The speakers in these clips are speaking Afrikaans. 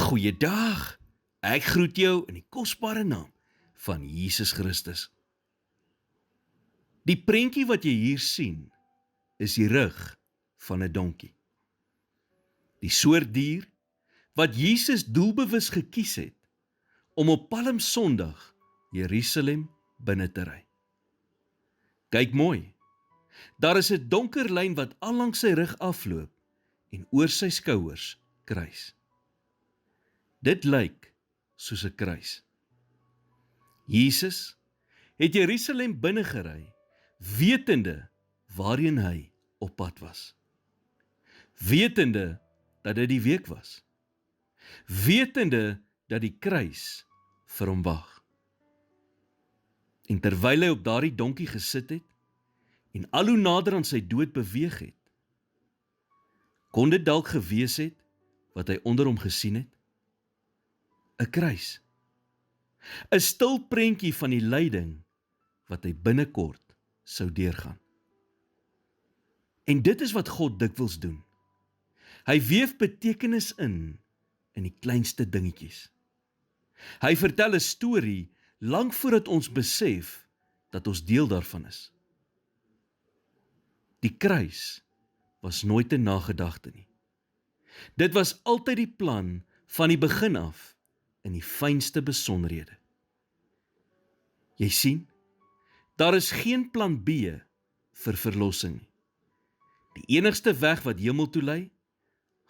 Goeiedag, ek groet jou in die kosbare naam van Jesus Christus. Die prentjie wat jy hier sien, is die rug van 'n donkie. Die soort dier wat Jesus doelbewus gekies het om op Palmsondag Jerusalem binne te ry. Kyk mooi, daar is 'n donker lyn wat al langs sy rug afloop en oor sy skouers kruis. Dit lyk soos 'n kruis. Jesus het Jerusalem binne gery, wetende waarheen hy op pad was. Wetende dat dit die week was. Wetende dat die kruis vir hom wag. En terwyl hy op daardie donkie gesit het en al hoe nader aan sy dood beweeg het, kon dit dalk gewees het wat hy onder hom gesien het? 'n Kruis. 'n Stil prentjie van die lyding wat hy binnekort sou deurgaan. En dit is wat God dikwels doen. Hy weef betekenis in die kleinste dingetjies. Hy vertel 'n storie lank voordat ons besef dat ons deel daarvan is. Die kruis was nooit 'n nagedagte nie. Dit was altyd die plan van die begin af in die fynste besonderhede. Jy sien, daar is geen plan B vir verlossing nie. Die enigste weg wat hemel toe lei,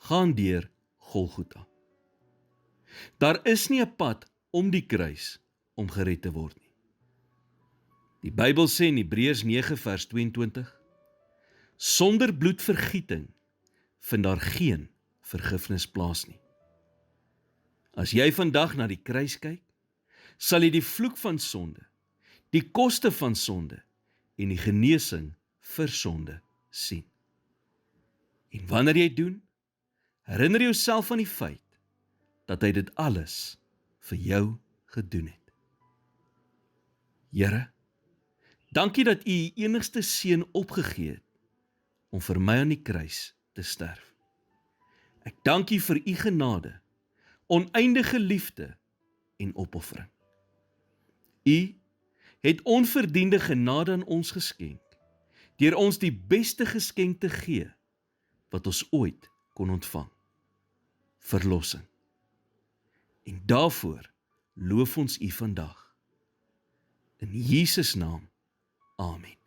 gaan deur Golgotha. Daar is nie 'n pad om die kruis om gered te word nie. Die Bybel sê in Hebreërs 9 vers 22, sonder bloedvergieting vind daar geen vergifnis plaas nie. As jy vandag na die kruis kyk, sal jy die vloek van sonde, die koste van sonde en die genesing vir sonde sien. En wanneer jy doen, herinner jouself aan die feit dat hy dit alles vir jou gedoen het. Here, dankie dat U U enigste seun opgegee het om vir my aan die kruis te sterf. Ek dank U vir U genade, oneindige liefde en opoffering. U het onverdiende genade aan ons geskenk, deur ons die beste geskenk te gee wat ons ooit kon ontvang. Verlossing. En daarvoor loof ons U vandag. In Jesus naam, amen.